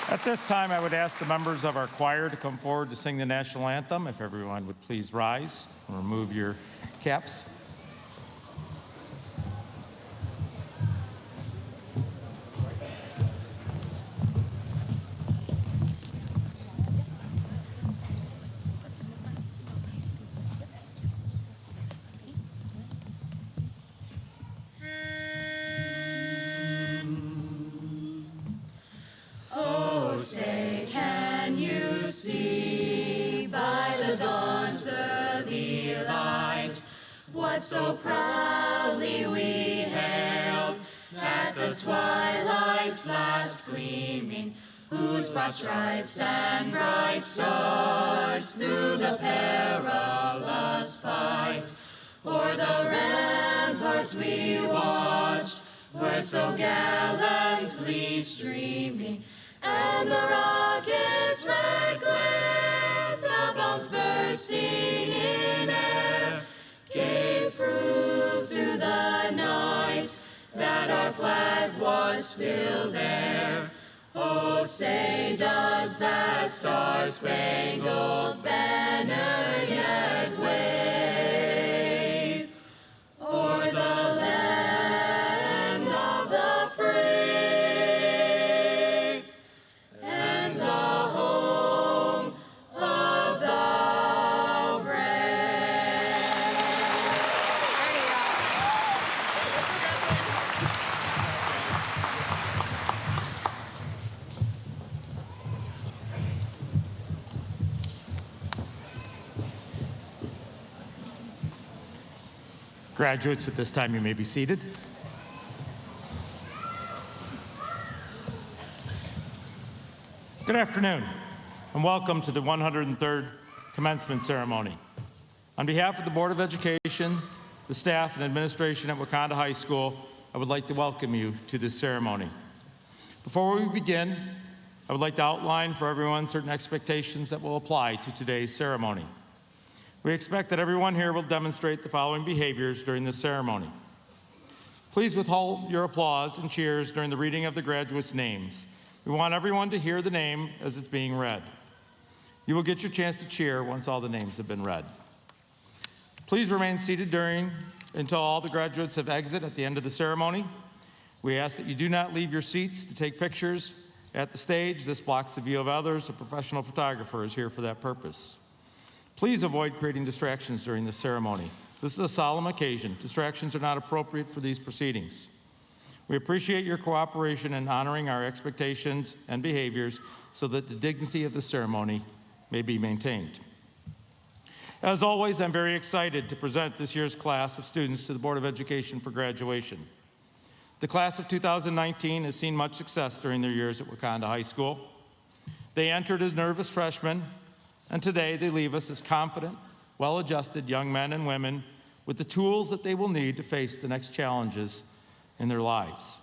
At this time, I would ask the members of our choir to come forward to sing the national anthem. If everyone would please rise and remove your caps. Oh, say, can you see by the dawn's early light what so proudly we hailed at the twilight's last gleaming, whose broad stripes and bright stars through the perilous fight o'er the ramparts we watched were so gallantly streaming, and the rocket's red glare, the bombs bursting in air, gave proof through the night that our flag was still there. Oh, say, does that star-spangled banner yet wave o'er the land of the free and the home of the brave? Graduates, at this time you may be seated. Good afternoon, and welcome to the 103rd commencement ceremony. On behalf of the Board of Education, the staff and administration at Wauconda High School, I would like to welcome you to this ceremony. Before we begin, I would like to outline for everyone certain expectations that will apply to today's ceremony. We expect that everyone here will demonstrate the following behaviors during this ceremony. Please withhold your applause and cheers during the reading of the graduates' names. We want everyone to hear the name as it's being read. You will get your chance to cheer once all the names have been read. Please remain seated until all the graduates have exited at the end of the ceremony. We ask that you do not leave your seats to take pictures at the stage. This blocks the view of others. A professional photographer is here for that purpose. Please avoid creating distractions during this ceremony. This is a solemn occasion. Distractions are not appropriate for these proceedings. We appreciate your cooperation in honoring our expectations and behaviors so that the dignity of the ceremony may be maintained. As always, I'm very excited to present this year's class of students to the Board of Education for graduation. The class of 2019 has seen much success during their years at Wauconda High School. They entered as nervous freshmen, and today they leave us as confident, well-adjusted young men and women with the tools that they will need to face the next challenges in their lives.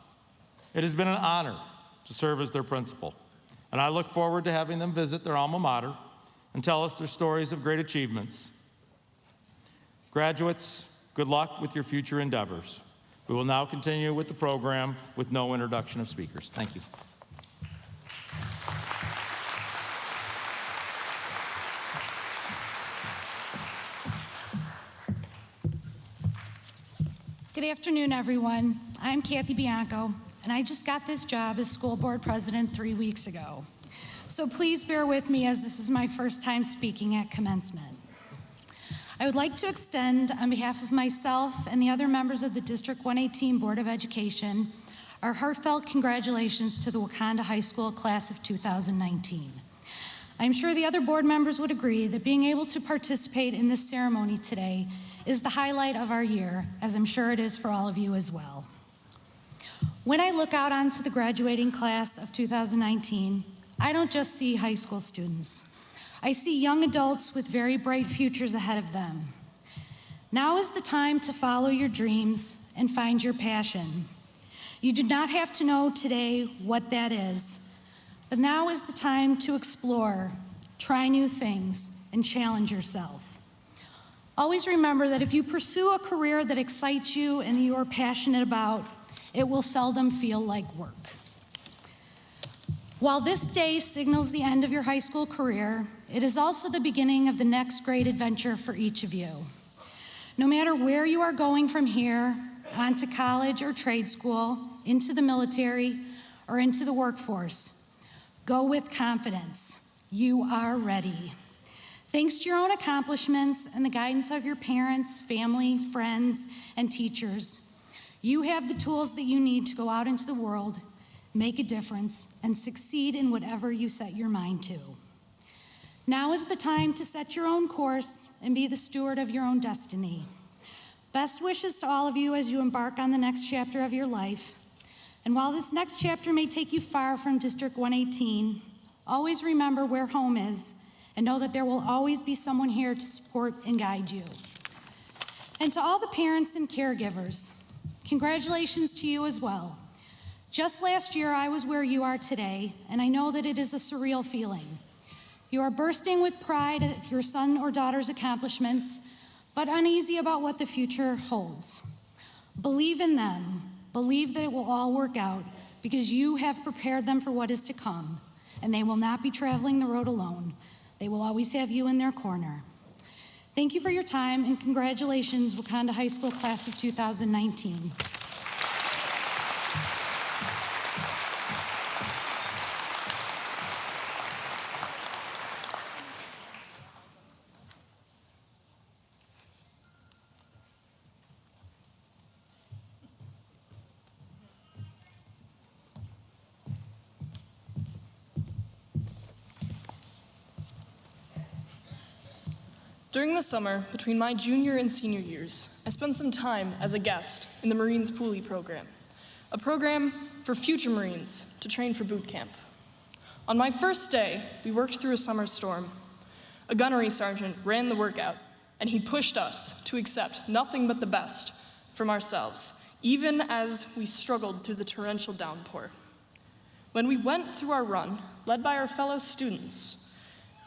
It has been an honor to serve as their principal, and I look forward to having them visit their alma mater and tell us their stories of great achievements. Graduates, good luck with your future endeavors. We will now continue with the program with no introduction of speakers. Thank you. Good afternoon, everyone. I'm Kathy Bianco, and I just got this job as school board president 3 weeks ago. So please bear with me as this is my first time speaking at commencement. I would like to extend, on behalf of myself and the other members of the District 118 Board of Education, our heartfelt congratulations to the Wauconda High School class of 2019. I'm sure the other board members would agree that being able to participate in this ceremony today is the highlight of our year, as I'm sure it is for all of you as well. When I look out onto the graduating class of 2019, I don't just see high school students. I see young adults with very bright futures ahead of them. Now is the time to follow your dreams and find your passion. You do not have to know today what that is, but now is the time to explore, try new things, and challenge yourself. Always remember that if you pursue a career that excites you and that you are passionate about, it will seldom feel like work. While this day signals the end of your high school career, it is also the beginning of the next great adventure for each of you. No matter where you are going from here, on to college or trade school, into the military, or into the workforce, go with confidence. You are ready. Thanks to your own accomplishments and the guidance of your parents, family, friends, and teachers, you have the tools that you need to go out into the world, make a difference, and succeed in whatever you set your mind to. Now is the time to set your own course and be the steward of your own destiny. Best wishes to all of you as you embark on the next chapter of your life. And while this next chapter may take you far from District 118, always remember where home is and know that there will always be someone here to support and guide you. And to all the parents and caregivers, congratulations to you as well. Just last year, I was where you are today, and I know that it is a surreal feeling. You are bursting with pride at your son or daughter's accomplishments, but uneasy about what the future holds. Believe in them. Believe that it will all work out because you have prepared them for what is to come, and they will not be traveling the road alone. They will always have you in their corner. Thank you for your time, and congratulations, Wauconda High School Class of 2019. During the summer, between my junior and senior years, I spent some time as a guest in the Marines Poolee program, a program for future Marines to train for boot camp. On my first day, we worked through a summer storm. A gunnery sergeant ran the workout, and he pushed us to accept nothing but the best from ourselves, even as we struggled through the torrential downpour. When we went through our run, led by our fellow students,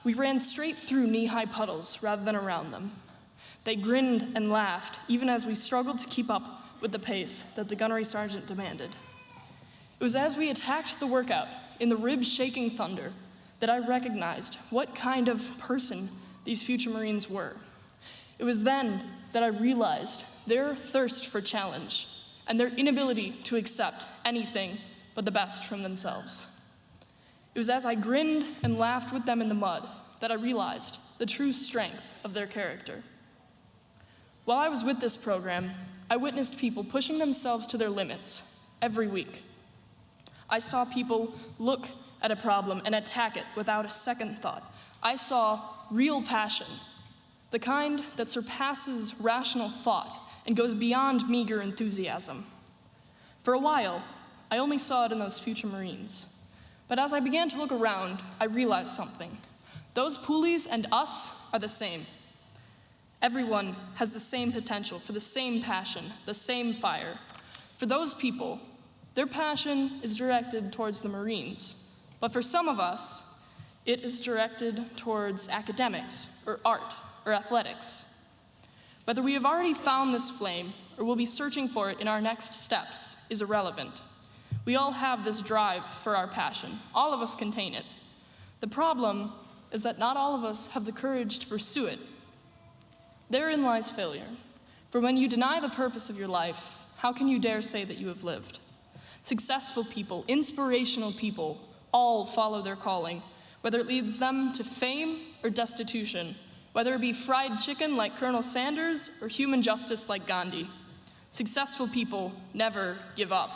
we ran straight through knee-high puddles rather than around them. They grinned and laughed, even as we struggled to keep up with the pace that the gunnery sergeant demanded. It was as we attacked the workout in the rib-shaking thunder that I recognized what kind of person these future Marines were. It was then that I realized their thirst for challenge and their inability to accept anything but the best from themselves. It was as I grinned and laughed with them in the mud that I realized the true strength of their character. While I was with this program, I witnessed people pushing themselves to their limits every week. I saw people look at a problem and attack it without a second thought. I saw real passion, the kind that surpasses rational thought and goes beyond meager enthusiasm. For a while, I only saw it in those future Marines. But as I began to look around, I realized something. Those poolies and us are the same. Everyone has the same potential for the same passion, the same fire. For those people, their passion is directed towards the Marines. But for some of us, it is directed towards academics, or art, or athletics. Whether we have already found this flame, or will be searching for it in our next steps, is irrelevant. We all have this drive for our passion. All of us contain it. The problem is that not all of us have the courage to pursue it. Therein lies failure. For when you deny the purpose of your life, how can you dare say that you have lived? Successful people, inspirational people, all follow their calling, whether it leads them to fame or destitution, whether it be fried chicken like Colonel Sanders or human justice like Gandhi. Successful people never give up.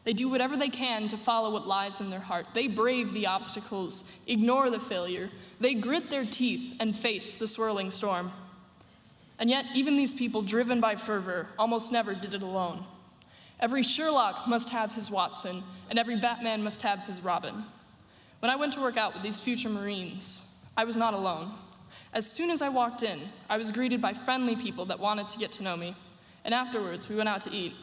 They do whatever they can to follow what lies in their heart. They brave the obstacles, ignore the failure. They grit their teeth and face the swirling storm. And yet, even these people, driven by fervor, almost never did it alone. Every Sherlock must have his Watson, and every Batman must have his Robin. When I went to work out with these future Marines, I was not alone. As soon as I walked in, I was greeted by friendly people that wanted to get to know me, and afterwards, we went out to eat.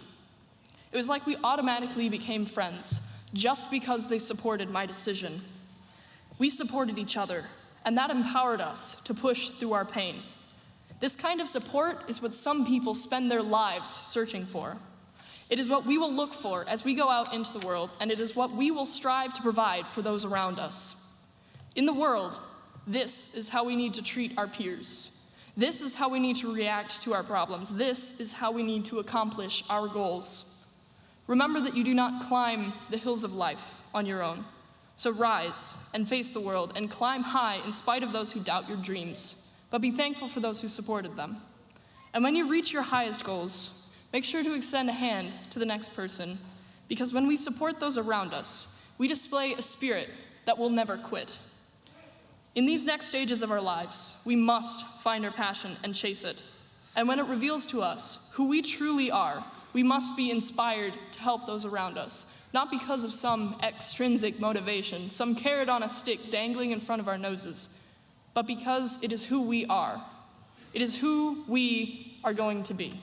It was like we automatically became friends, just because they supported my decision. We supported each other, and that empowered us to push through our pain. This kind of support is what some people spend their lives searching for. It is what we will look for as we go out into the world, and it is what we will strive to provide for those around us. In the world, this is how we need to treat our peers. This is how we need to react to our problems. This is how we need to accomplish our goals. Remember that you do not climb the hills of life on your own. So rise and face the world and climb high in spite of those who doubt your dreams, but be thankful for those who supported them. And when you reach your highest goals, make sure to extend a hand to the next person, because when we support those around us, we display a spirit that will never quit. In these next stages of our lives, we must find our passion and chase it. And when it reveals to us who we truly are, we must be inspired to help those around us, not because of some extrinsic motivation, some carrot on a stick dangling in front of our noses, but because it is who we are. It is who we are going to be.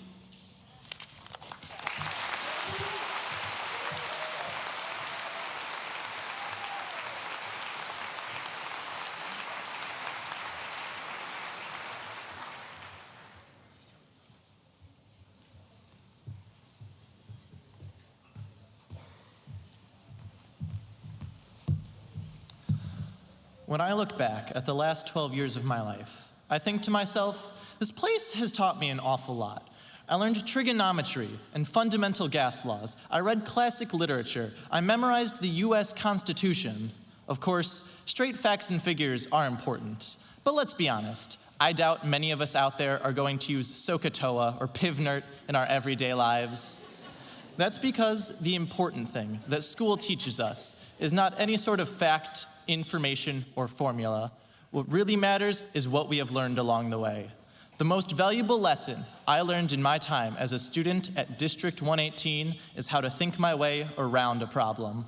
When I look back at the last 12 years of my life, I think to myself, this place has taught me an awful lot. I learned trigonometry and fundamental gas laws. I read classic literature. I memorized the US Constitution. Of course, straight facts and figures are important. But let's be honest, I doubt many of us out there are going to use SOHCAHTOA or PIVNERT in our everyday lives. That's because the important thing that school teaches us is not any sort of fact, information, or formula. What really matters is what we have learned along the way. The most valuable lesson I learned in my time as a student at District 118 is how to think my way around a problem.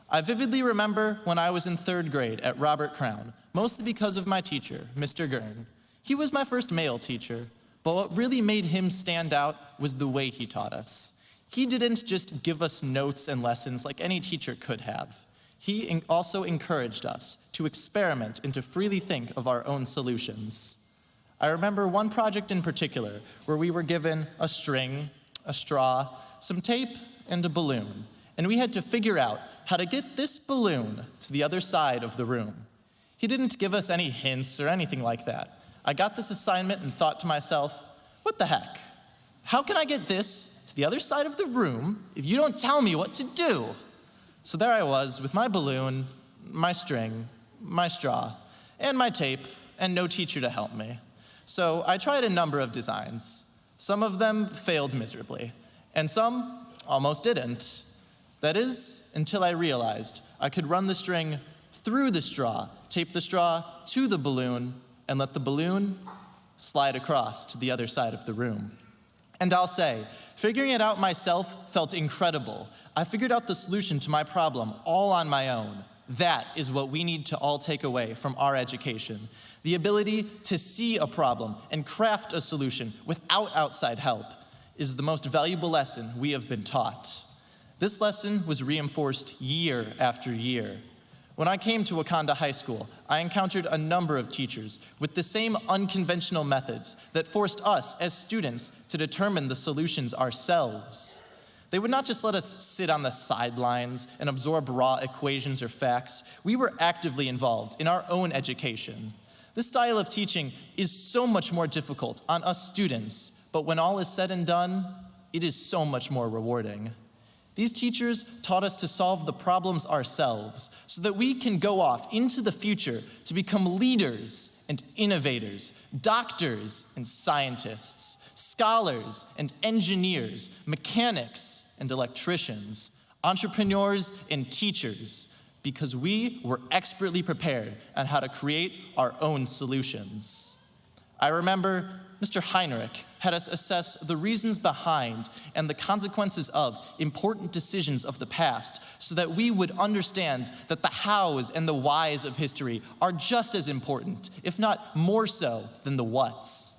I vividly remember when I was in 3rd grade at Robert Crown, mostly because of my teacher, Mr. Gurn. He was my first male teacher, but what really made him stand out was the way he taught us. He didn't just give us notes and lessons like any teacher could have. He also encouraged us to experiment and to freely think of our own solutions. I remember one project in particular where we were given a string, a straw, some tape, and a balloon, and we had to figure out how to get this balloon to the other side of the room. He didn't give us any hints or anything like that. I got this assignment and thought to myself, what the heck? How can I get this to the other side of the room if you don't tell me what to do? So there I was with my balloon, my string, my straw, and my tape, and no teacher to help me. So I tried a number of designs. Some of them failed miserably, and some almost didn't. That is, until I realized I could run the string through the straw, tape the straw to the balloon, and let the balloon slide across to the other side of the room. And I'll say, figuring it out myself felt incredible. I figured out the solution to my problem all on my own. That is what we need to all take away from our education. The ability to see a problem and craft a solution without outside help is the most valuable lesson we have been taught. This lesson was reinforced year after year. When I came to Wauconda High School, I encountered a number of teachers with the same unconventional methods that forced us as students to determine the solutions ourselves. They would not just let us sit on the sidelines and absorb raw equations or facts. We were actively involved in our own education. This style of teaching is so much more difficult on us students, but when all is said and done, it is so much more rewarding. These teachers taught us to solve the problems ourselves so that we can go off into the future to become leaders and innovators, doctors and scientists, scholars and engineers, mechanics and electricians, entrepreneurs and teachers, because we were expertly prepared on how to create our own solutions. I remember Mr. Heinrich had us assess the reasons behind and the consequences of important decisions of the past so that we would understand that the hows and the whys of history are just as important, if not more so, than the whats.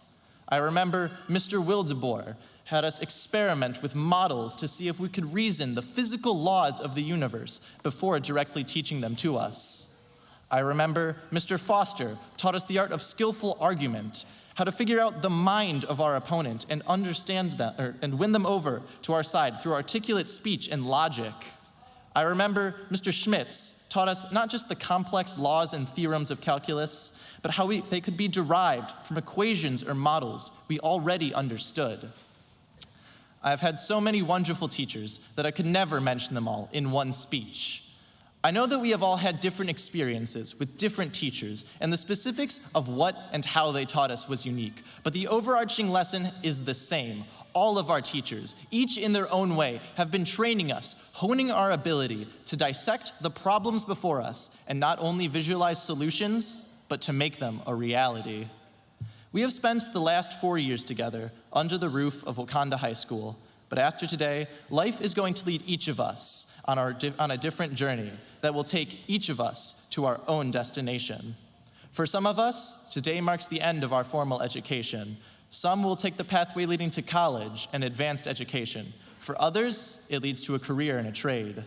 I remember Mr. Wildeboer had us experiment with models to see if we could reason the physical laws of the universe before directly teaching them to us. I remember Mr. Foster taught us the art of skillful argument, how to figure out the mind of our opponent and understand that, and win them over to our side through articulate speech and logic. I remember Mr. Schmitz taught us not just the complex laws and theorems of calculus, but how they could be derived from equations or models we already understood. I've had so many wonderful teachers that I could never mention them all in one speech. I know that we have all had different experiences with different teachers, and the specifics of what and how they taught us was unique, but the overarching lesson is the same. All of our teachers, each in their own way, have been training us, honing our ability to dissect the problems before us and not only visualize solutions, but to make them a reality. We have spent the last 4 years together under the roof of Wauconda High School, but after today, life is going to lead each of us on a different journey that will take each of us to our own destination. For some of us, today marks the end of our formal education. Some will take the pathway leading to college and advanced education. For others, it leads to a career in a trade.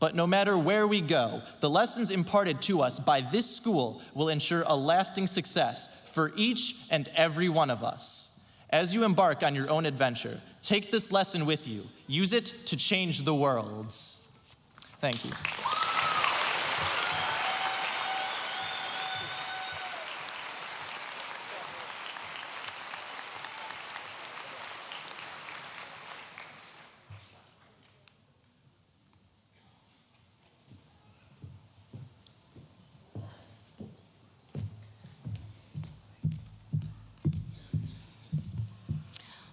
But no matter where we go, the lessons imparted to us by this school will ensure a lasting success for each and every one of us. As you embark on your own adventure, take this lesson with you. Use it to change the world. Thank you.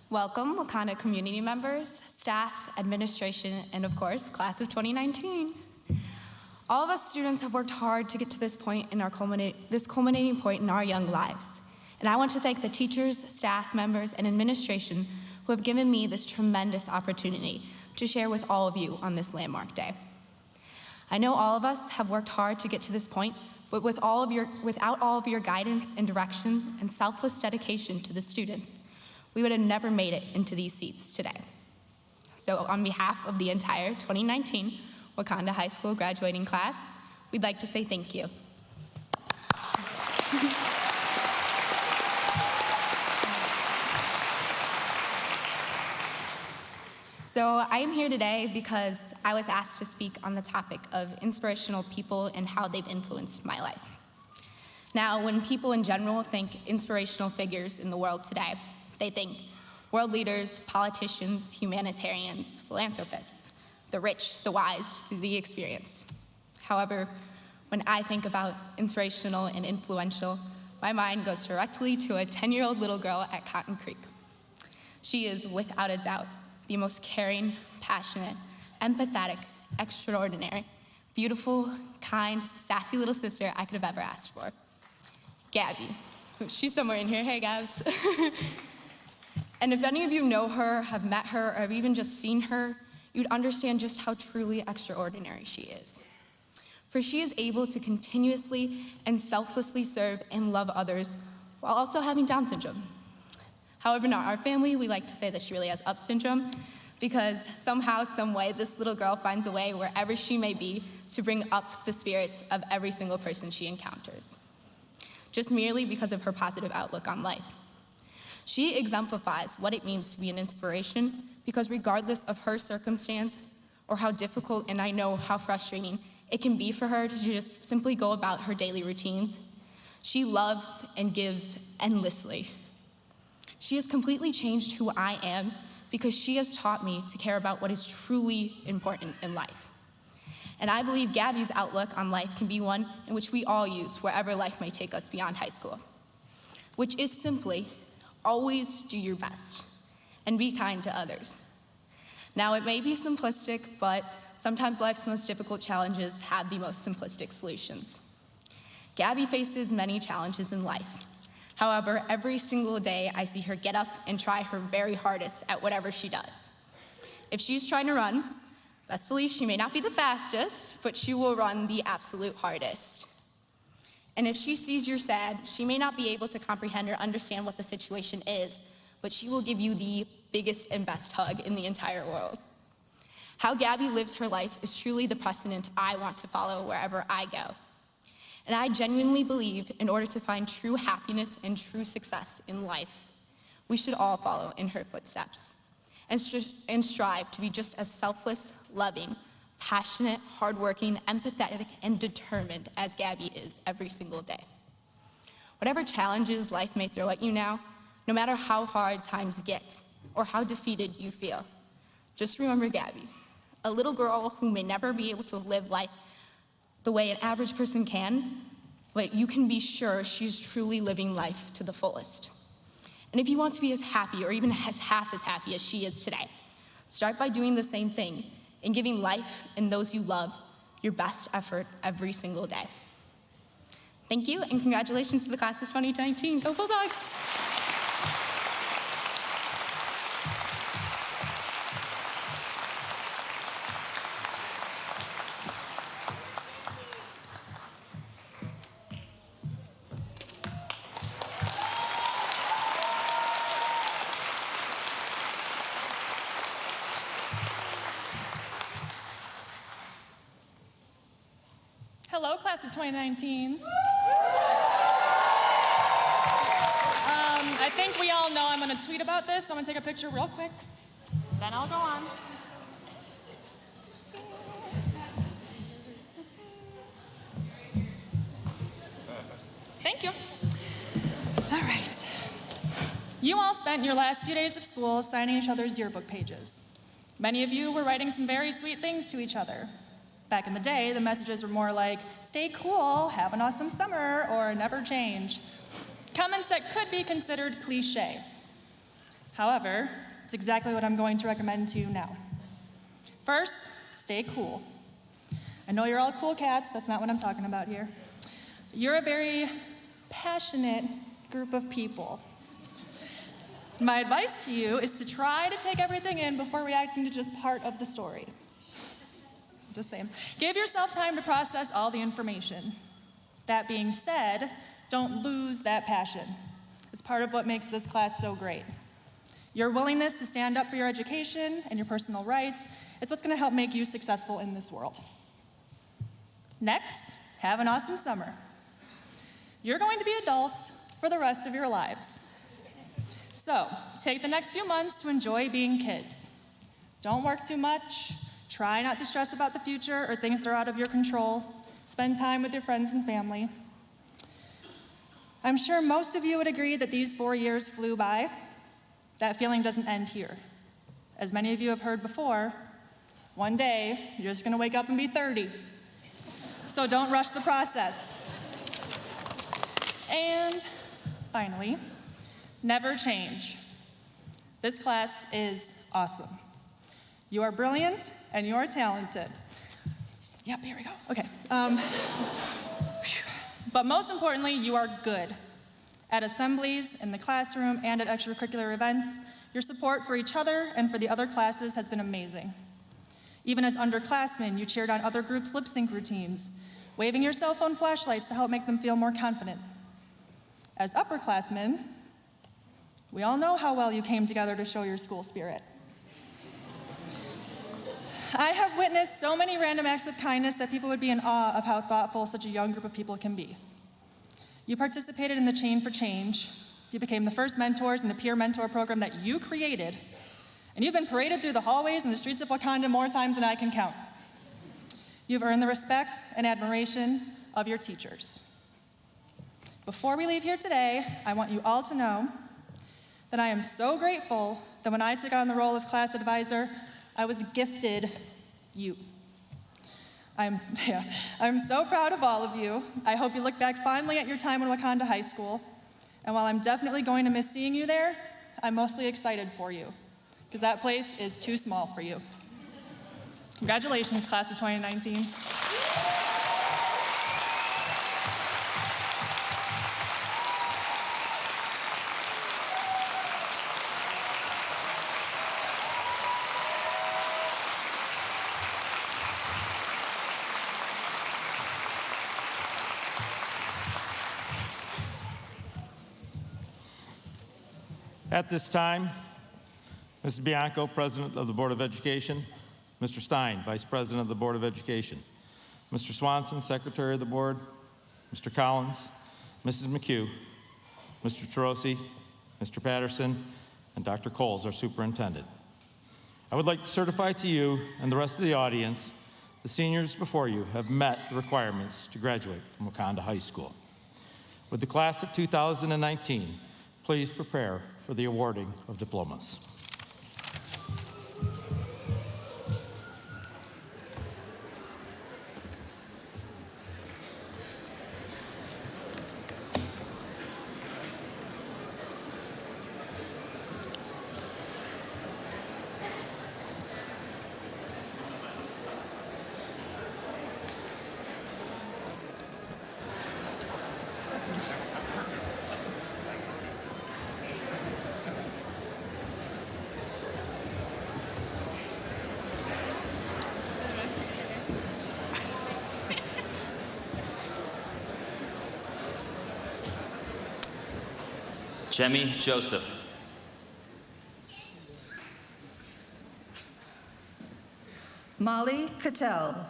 Welcome, Wauconda community members, staff, administration, and of course, class of 2019. All of us students have worked hard to get to this point in our culminating point in our young lives. And I want to thank the teachers, staff members, and administration who have given me this tremendous opportunity to share with all of you on this landmark day. I know all of us have worked hard to get to this point, but without all of your guidance and direction and selfless dedication to the students, we would have never made it into these seats today. So on behalf of the entire 2019 Wauconda High School graduating class, we'd like to say thank you. So I am here today because I was asked to speak on the topic of inspirational people and how they've influenced my life. Now, when people in general think inspirational figures in the world today, they think world leaders, politicians, humanitarians, philanthropists, the rich, the wise, the experienced. However, when I think about inspirational and influential, my mind goes directly to a 10-year-old little girl at Cotton Creek. She is, without a doubt, the most caring, passionate, empathetic, extraordinary, beautiful, kind, sassy little sister I could have ever asked for. Gabby. She's somewhere in here. Hey, Gabs. And if any of you know her, have met her, or have even just seen her, you'd understand just how truly extraordinary she is. For she is able to continuously and selflessly serve and love others while also having Down syndrome. However, in our family, we like to say that she really has Up syndrome because somehow, some way, this little girl finds a way wherever she may be to bring up the spirits of every single person she encounters, just merely because of her positive outlook on life. She exemplifies what it means to be an inspiration because regardless of her circumstance or how difficult and I know how frustrating it can be for her to just simply go about her daily routines, she loves and gives endlessly. She has completely changed who I am because she has taught me to care about what is truly important in life. And I believe Gabby's outlook on life can be one in which we all use wherever life may take us beyond high school, which is simply always do your best and be kind to others. Now, it may be simplistic, but sometimes life's most difficult challenges have the most simplistic solutions. Gabby faces many challenges in life. However, every single day I see her get up and try her very hardest at whatever she does. If she's trying to run, best believe she may not be the fastest, but she will run the absolute hardest. And if she sees you're sad, she may not be able to comprehend or understand what the situation is, but she will give you the biggest and best hug in the entire world. How Gabby lives her life is truly the precedent I want to follow wherever I go. And I genuinely believe in order to find true happiness and true success in life, we should all follow in her footsteps and strive to be just as selfless, loving, passionate, hardworking, empathetic, and determined as Gabby is every single day. Whatever challenges life may throw at you now, no matter how hard times get or how defeated you feel, just remember Gabby, a little girl who may never be able to live life the way an average person can, but you can be sure she's truly living life to the fullest. And if you want to be as happy or even as half as happy as she is today, start by doing the same thing and giving life and those you love your best effort every single day. Thank you, and congratulations to the class of 2019. Go Bulldogs! Hello, class of 2019. I think we all know I'm going to tweet about this, so I'm going to take a picture real quick. Then I'll go on. Thank you. All right. You all spent your last few days of school signing each other's yearbook pages. Many of you were writing some very sweet things to each other. Back in the day, the messages were more like, stay cool, have an awesome summer, or never change. Comments that could be considered cliche. However, it's exactly what I'm going to recommend to you now. First, stay cool. I know you're all cool cats, that's not what I'm talking about here. You're a very passionate group of people. My advice to you is to try to take everything in before reacting to just part of the story. Just saying. Give yourself time to process all the information. That being said, don't lose that passion. It's part of what makes this class so great. Your willingness to stand up for your education and your personal rights, it's what's going to help make you successful in this world. Next, have an awesome summer. You're going to be adults for the rest of your lives. So, take the next few months to enjoy being kids. Don't work too much. Try not to stress about the future or things that are out of your control. Spend time with your friends and family. I'm sure most of you would agree that these 4 years flew by. That feeling doesn't end here. As many of you have heard before, one day you're just going to wake up and be 30. So don't rush the process. And finally, never change. This class is awesome. You are brilliant and you are talented. Yep, here we go. Okay. But most importantly, you are good. At assemblies, in the classroom, and at extracurricular events, your support for each other and for the other classes has been amazing. Even as underclassmen, you cheered on other groups' lip sync routines, waving your cell phone flashlights to help make them feel more confident. As upperclassmen, we all know how well you came together to show your school spirit. I have witnessed so many random acts of kindness that people would be in awe of how thoughtful such a young group of people can be. You participated in the Chain for Change. You became the first mentors in the peer mentor program that you created, and you've been paraded through the hallways and the streets of Wauconda more times than I can count. You've earned the respect and admiration of your teachers. Before we leave here today, I want you all to know that I am so grateful that when I took on the role of class advisor, I was gifted you. I'm so proud of all of you. I hope you look back fondly at your time in Wauconda High School. And while I'm definitely going to miss seeing you there, I'm mostly excited for you, because that place is too small for you. Congratulations, class of 2019. At this time, Mrs. Bianco, President of the Board of Education, Mr. Stein, Vice President of the Board of Education, Mr. Swanson, Secretary of the Board, Mr. Collins, Mrs. McHugh, Mr. Tarosi, Mr. Patterson, and Dr. Coles, our superintendent. I would like to certify to you and the rest of the audience the seniors before you have met the requirements to graduate from Wauconda High School. With the class of 2019, please prepare for the awarding of diplomas. Jemmy Joseph. Molly Cattell.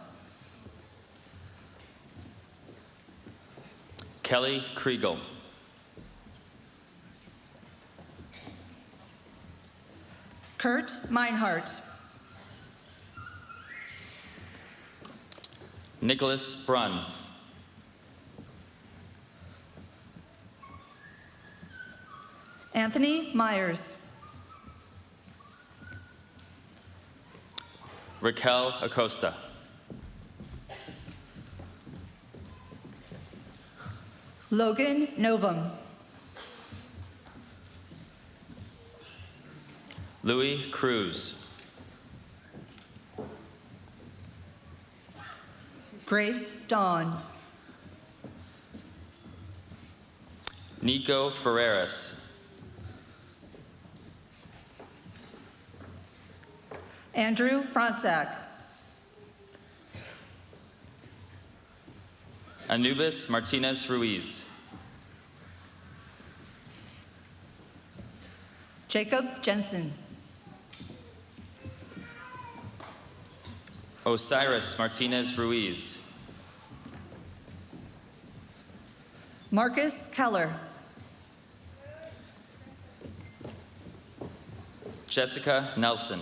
Kelly Kriegel. Kurt Meinhardt. Nicholas Brunn. Anthony Myers. Raquel Acosta. Logan Novum. Louis Cruz. Grace Dawn. Nico Ferreras. Andrew Franczak. Anubis Martinez Ruiz. Jacob Jensen. Osiris Martinez Ruiz. Marcus Keller. Jessica Nelson.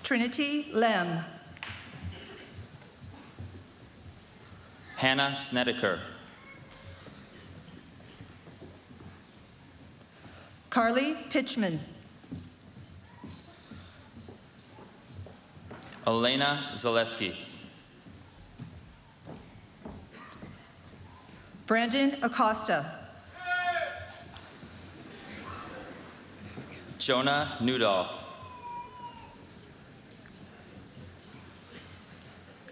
Trinity Lem. Hannah Snedeker. Carly Pitchman. Elena Zaleski. Brandon Acosta. Jonah Newdall.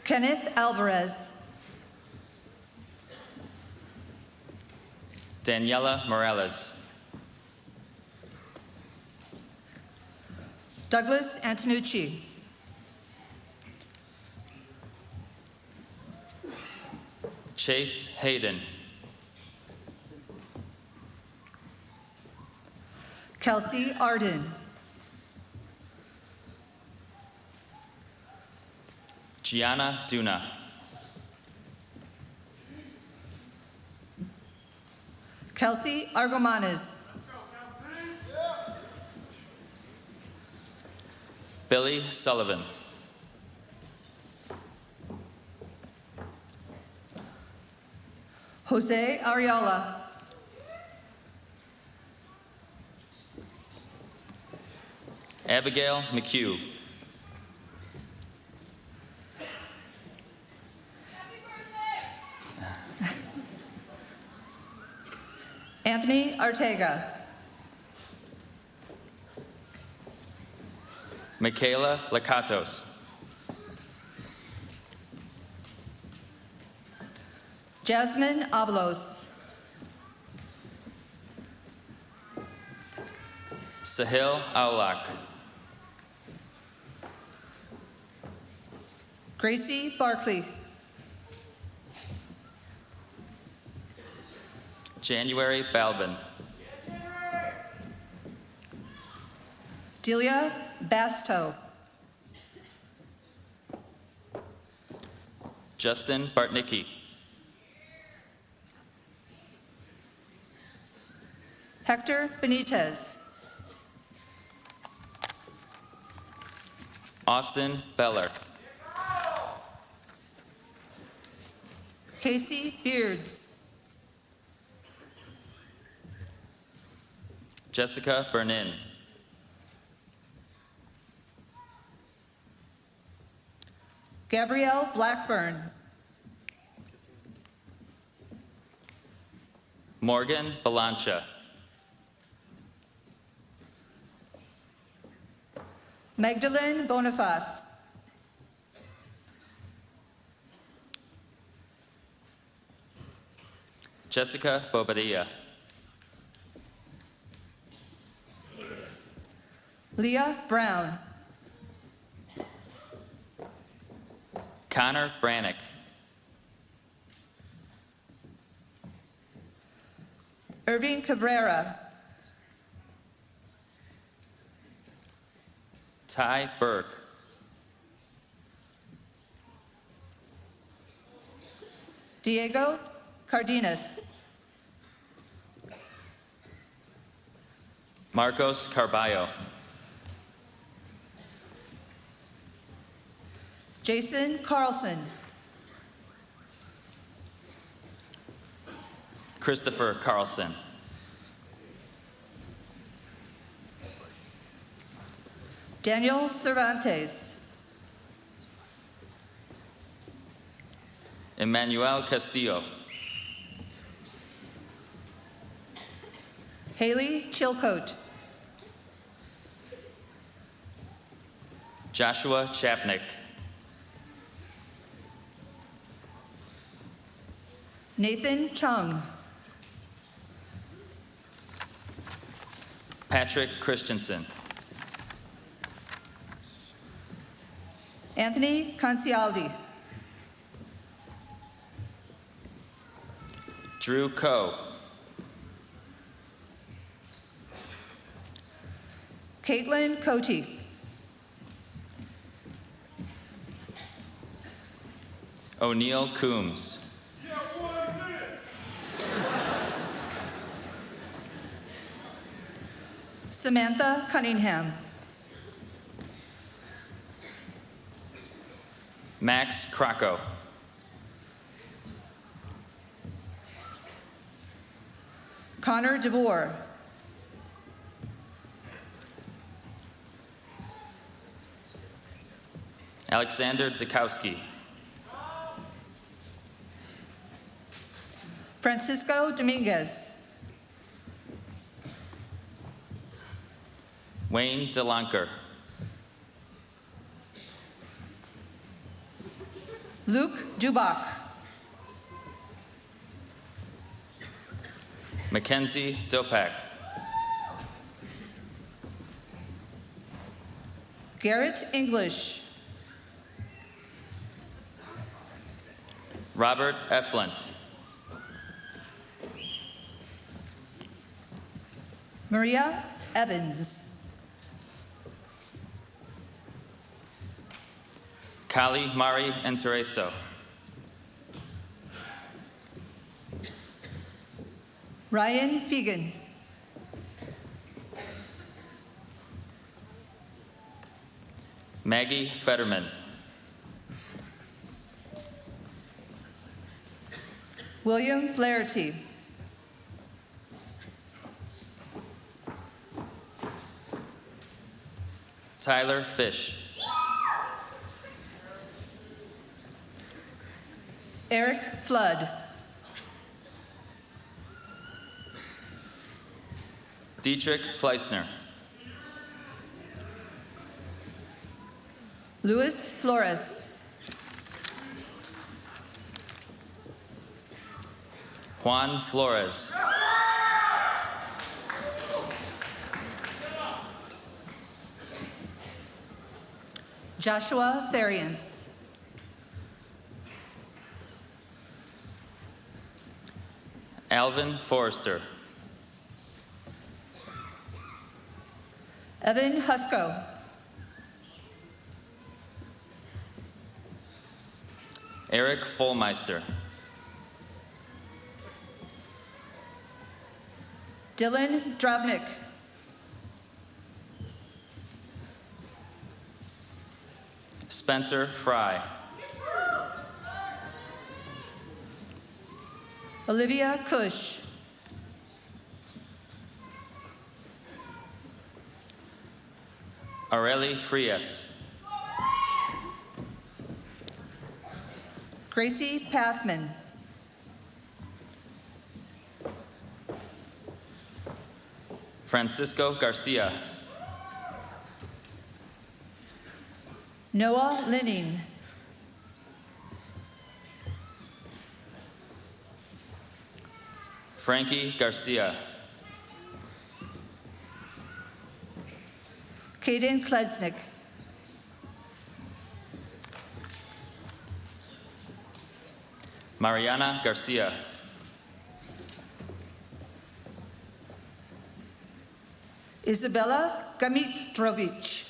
Kenneth Alvarez. Daniela Morales. Douglas Antonucci. Chase Hayden. Kelsey Arden. Gianna Duna. Kelsey Argomanes. Billy Sullivan. Jose Ariala. Abigail McHugh. Anthony Ortega. Michaela Lakatos. Jasmine Avalos. Sahil Aulak. Gracie Barkley. January Balbin. Delia Basto. Justin Bartnicki. Hector Benitez. Austin Beller. Casey Beards. Jessica Bernin. Gabrielle Blackburn. Morgan Balancha. Magdalene Boniface. Jessica Bobadilla. Leah Brown. Connor Brannick. Irving Cabrera. Ty Burke. Diego Cardenas. Marcos Carballo. Jason Carlson. Christopher Carlson. Daniel Cervantes. Emmanuel Castillo. Haley Chilcote. Joshua Chapnick. Nathan Chung. Patrick Christensen. Anthony Concialdi. Drew Coe. Caitlin Cote. O'Neill Coombs. Samantha Cunningham. Max Krakow. Connor DeBoer. Alexander Dzikowski. Francisco Dominguez. Wayne DeLonker. Luke Dubach. Mackenzie Dopak. Garrett English. Robert Eflint. Maria Evans. Kali Mari Entereso. Ryan Fegan. Maggie Fetterman. William Flaherty. Tyler Fish. Eric Flood. Dietrich Fleissner. Luis Flores. Juan Flores. Joshua Therians. Alvin Forrester. Evan Husko. Eric Fullmeister. Dylan Drobnik. Spencer Fry. Olivia Cush. Areli Frias. Gracie Pathman. Francisco Garcia. Noah Linning. Frankie Garcia. Kaden Klesnick. Mariana Garcia. Isabella Gamitrovich.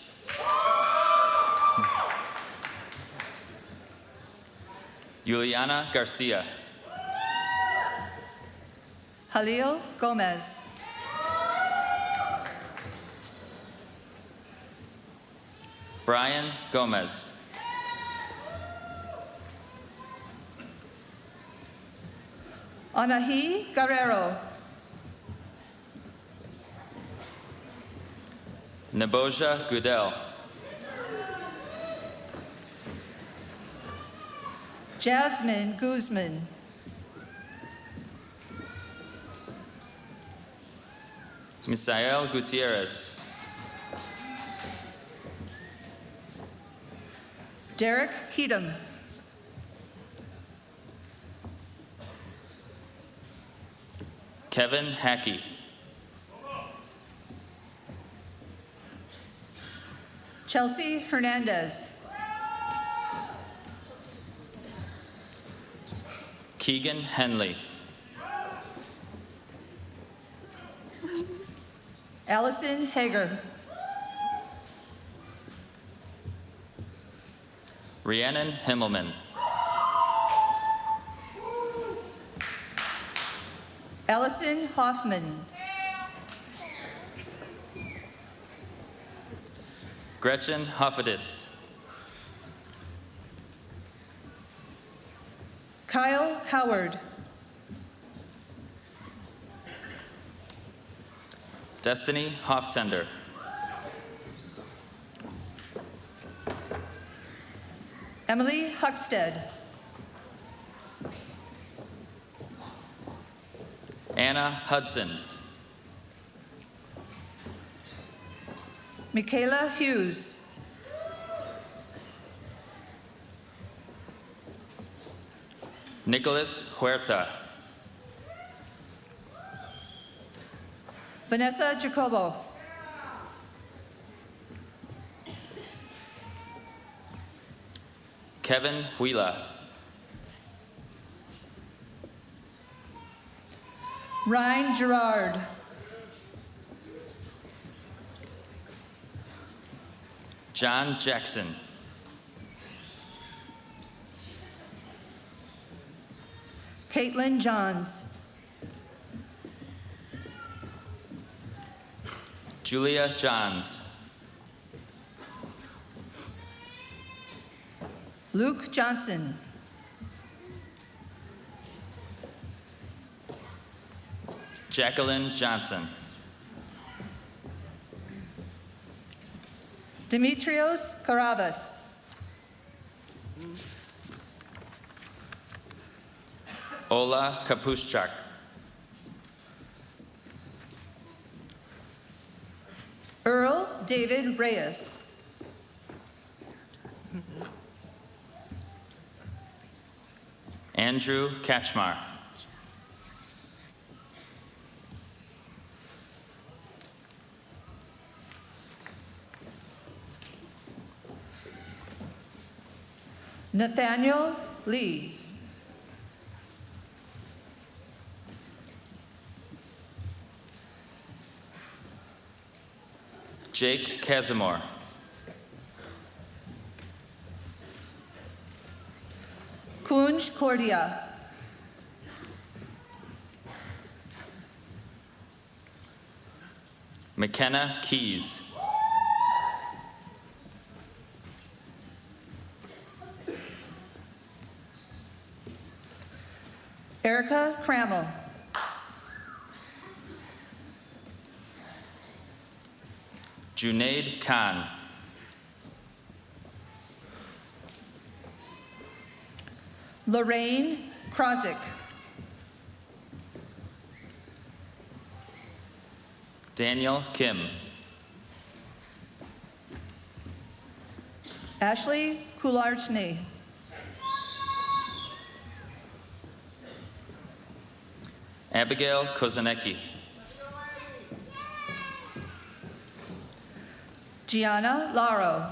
Juliana Garcia. Halil Gomez. Brian Gomez. Anahi Guerrero. Neboja Goodell. Jasmine Guzman. Misael Gutierrez. Derek Heedham. Kevin Hackey. Chelsea Hernandez. Keegan Henley. Allison Hager. Rhiannon Himmelman. Allison Hoffman. Gretchen Huffeditz. Kyle Howard. Destiny Hoftender. Emily Huckstead. Anna Hudson. Michaela Hughes. Nicholas Huerta. Vanessa Jacobo. Kevin Huila. Ryan Gerard. John Jackson. Caitlin Johns. Julia Johns. Luke Johnson. Jacqueline Johnson. Dimitrios Caravas. Ola Kapuschak. Earl David Reyes. Andrew Kachmar. Nathaniel Lee. Jake Casimore. Kunj Cordia. McKenna Keys. Erica Crammel. Junaid Khan. Lorraine Krozik. Daniel Kim. Ashley Kularchny. Abigail Kozanecki. Gianna Laro.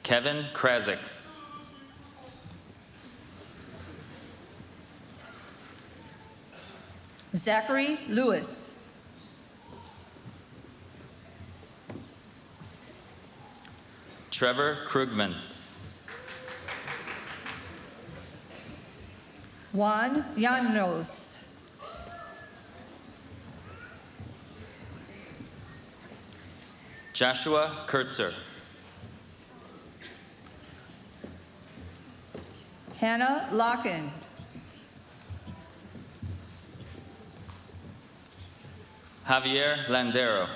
Kevin Krazik. Zachary Lewis. Trevor Krugman. Juan Llanos. Joshua Kurtzer. Hannah Locken. Javier Landero.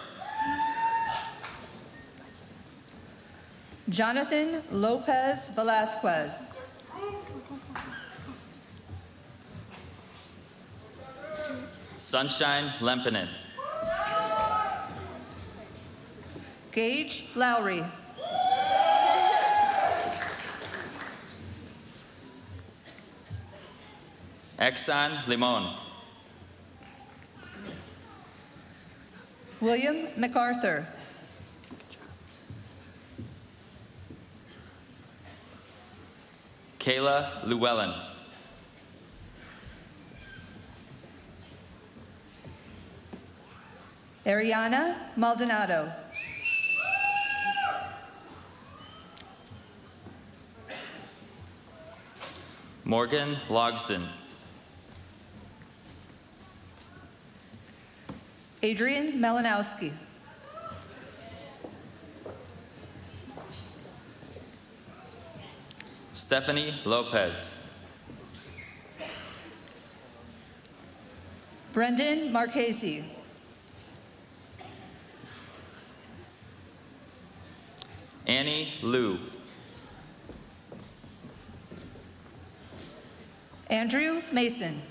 Jonathan Lopez Velasquez. Sunshine Lempinen. Gage Lowry. Exxon Limon. William MacArthur. Kayla Llewellyn. Ariana Maldonado. Morgan Logsden. Adrian Melanowski. Stephanie Lopez. Brendan Marchese. Annie Liu. Andrew Mason.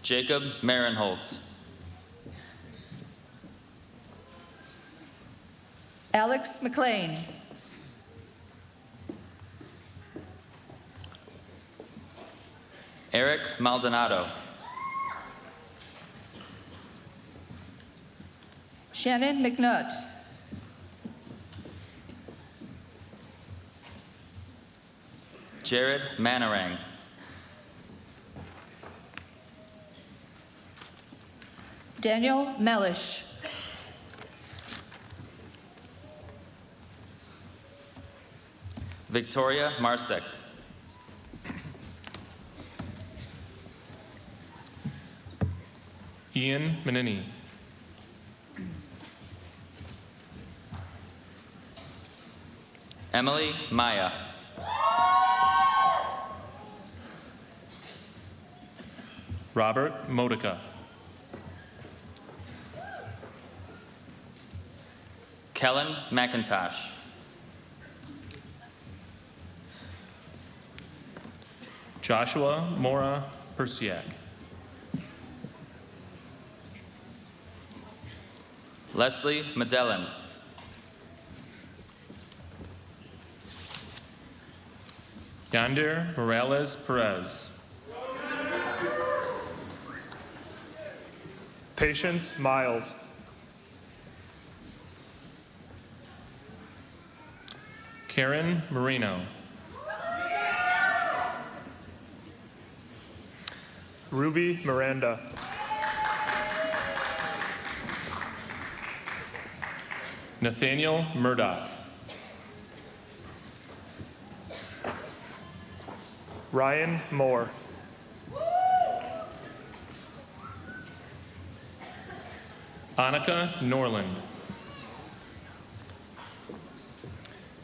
Jacob Marinholtz. Alex McLean. Eric Maldonado. Shannon McNutt. Jared Manarang. Daniel Mellish. Victoria Marsek. Ian Menini. Emily Maya. Robert Modica. Kellen McIntosh. Joshua Mora Persiak. Leslie Medellin. Yander Morales Perez. Patience Miles. Karen Marino. Ruby Miranda. Nathaniel Murdoch. Ryan Moore. Annika Norland.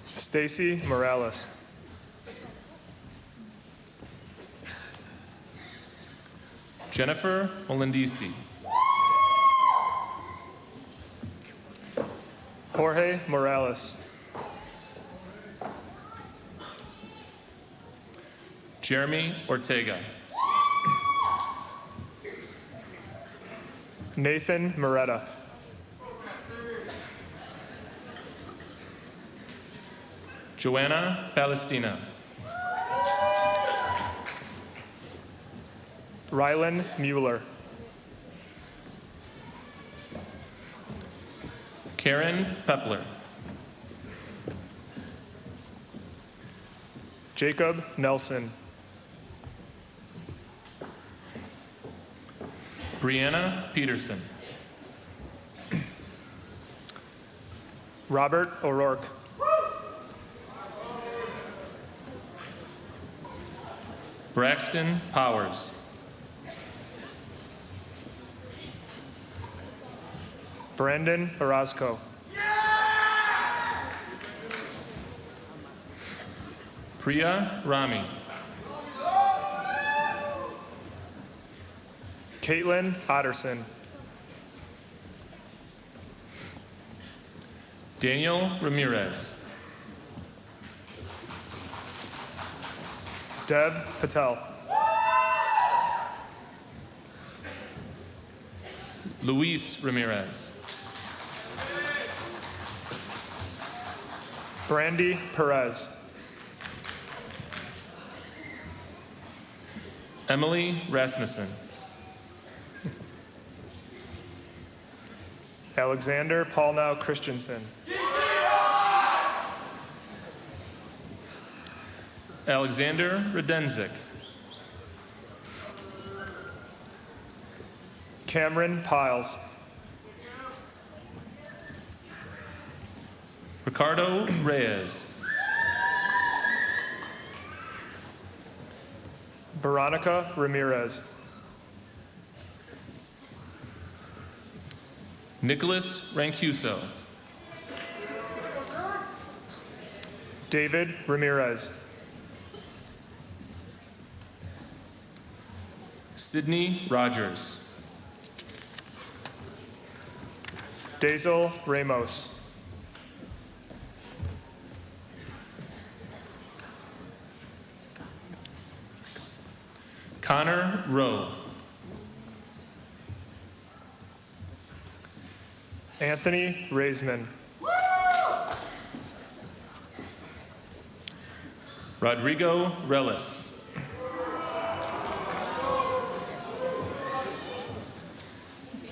Stacy Morales. Jennifer Olindisi. Jorge Morales. Jeremy Ortega. Nathan Moretta. Joanna Palestina. Rylan Mueller. Karen Pepler. Jacob Nelson. Brianna Peterson. Robert O'Rourke. Braxton Powers. Brandon Orozco. Priya Rami. Caitlin Otterson. Daniel Ramirez. Dev Patel. Luis Ramirez. Brandy Perez. Emily Rasmussen. Alexander Paulnow Christensen. Alexander Redenzik. Cameron Piles. Ricardo Reyes. Veronica Ramirez. Nicholas Rancuso. David Ramirez. Sydney Rogers. Dazel Ramos. Connor Rowe. Anthony Raisman. Rodrigo Relis.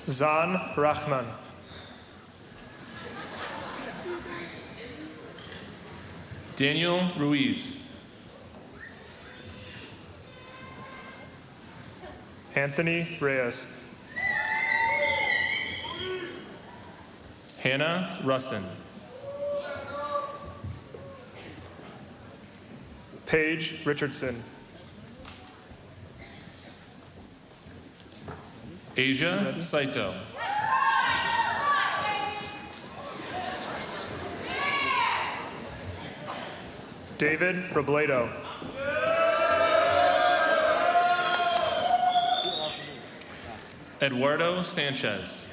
Zan Rahman. Daniel Ruiz. Anthony Reyes. Hannah Russin. Paige Richardson. Asia Saito. David Robledo. Eduardo Sanchez.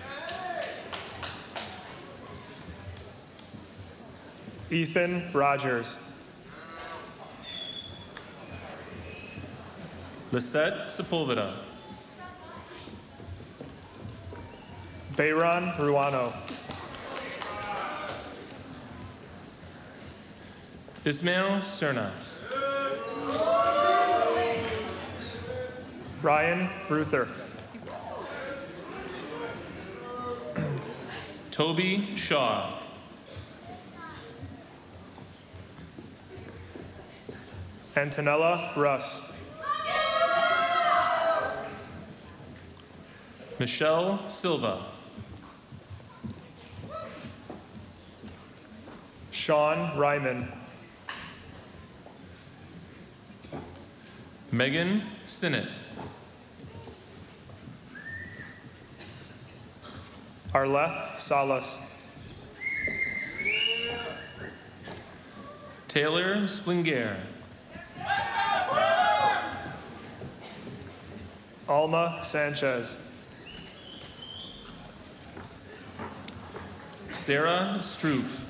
Ethan Rogers. Lisette Sepulveda. Bayron Ruano. Ismail Cerna. Ryan Ruther. Toby Shaw. Antonella Russ. Michelle Silva. Sean Ryman. Megan Sinnott. Arleth Salas. Taylor Splinger. Alma Sanchez. Sarah Stroof.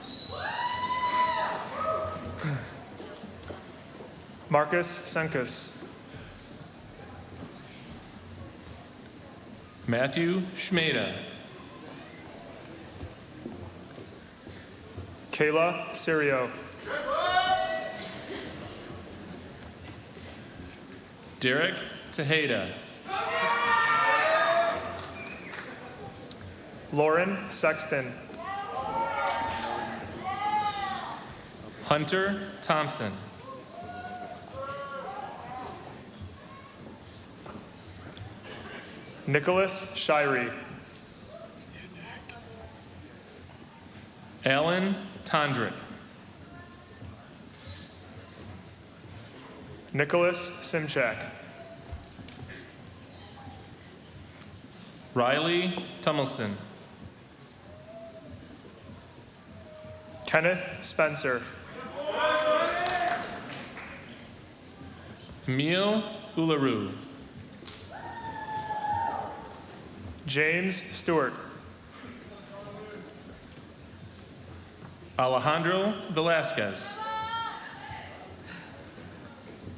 Marcus Senkus. Matthew Schmeda. Kayla Sirio. Derek Tejeda. Lauren Sexton. Hunter Thompson. Nicholas Shirey. Alan Tondrick. Nicholas Simchak. Riley Tummelson. Kenneth Spencer. Emil Ularoo. James Stewart. Alejandro Velasquez.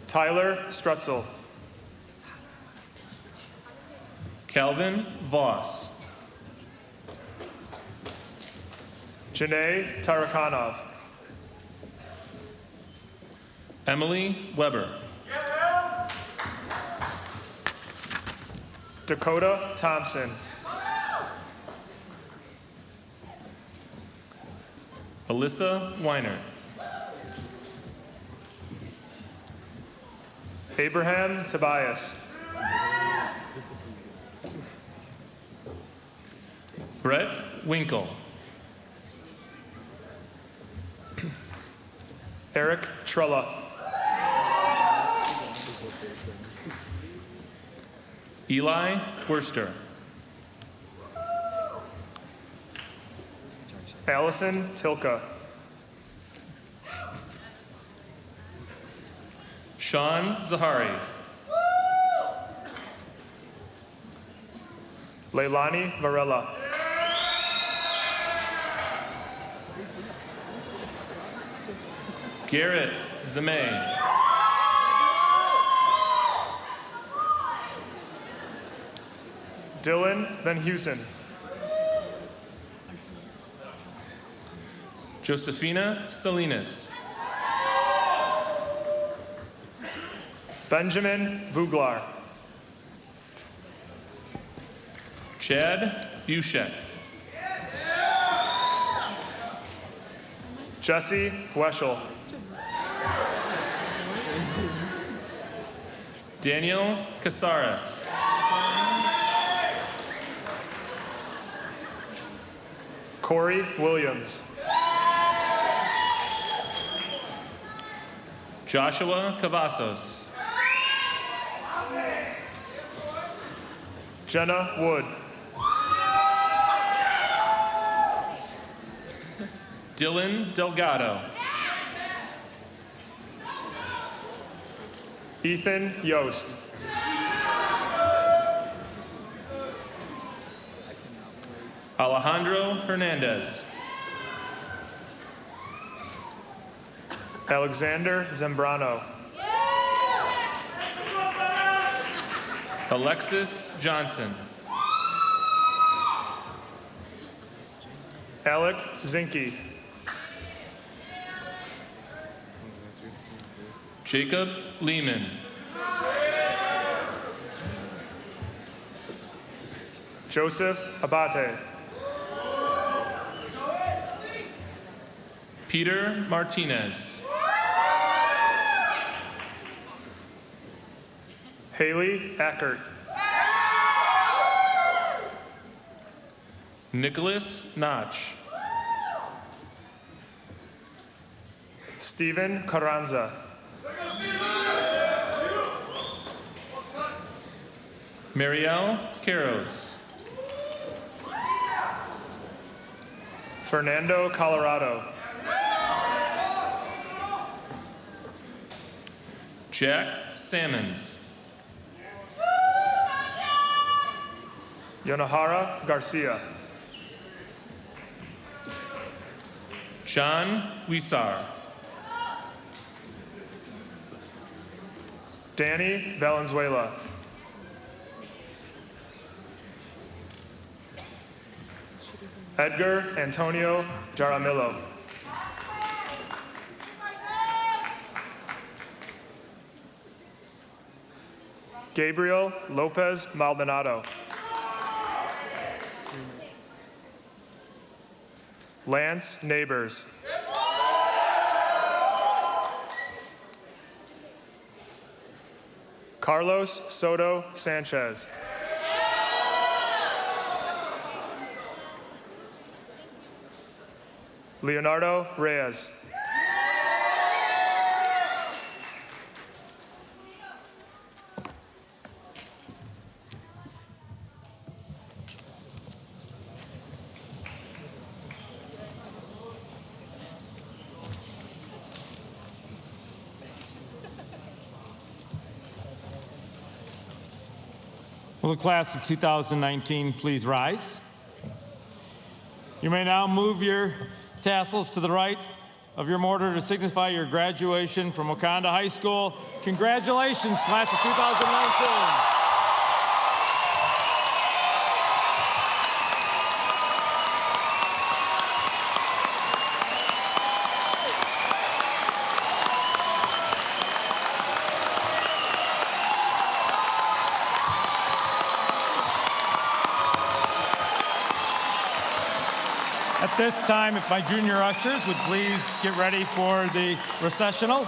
Tyler Strutzel. Calvin Voss. Janae Tarakanov. Emily Weber. Dakota Thompson. Alyssa Weiner. Abraham Tobias. Brett Winkle. Eric Trella. Eli Worster. Allison Tilka. Sean Zahari. Leilani Varela. Garrett Zemay. Dylan Van Heusen. Josefina Salinas. Benjamin Vuglar. Chad Bushek. Jesse Weschel. Daniel Casares. Corey Williams. Joshua Cavazos. Jenna Wood. Dylan Delgado. Ethan Yost. Alejandro Hernandez. Alexander Zambrano. Alexis Johnson. Alec Zinke. Jacob Lehman. Joseph Abate. Peter Martinez. Haley Ackert. Nicholas Notch. Steven Carranza. Marielle Caros. Fernando Colorado. Jack Salmons. Yonohara Garcia. John Wisar. Danny Valenzuela. Edgar Antonio Jaramillo. Gabriel Lopez Maldonado. Lance Neighbors. Carlos Soto Sanchez. Leonardo Reyes. Will the class of 2019 please rise? You may now move your tassels to the right of your mortar to signify your graduation from Wauconda High School. Congratulations, class of 2019. At this time, if my junior ushers would please get ready for the recessional.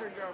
Picture go.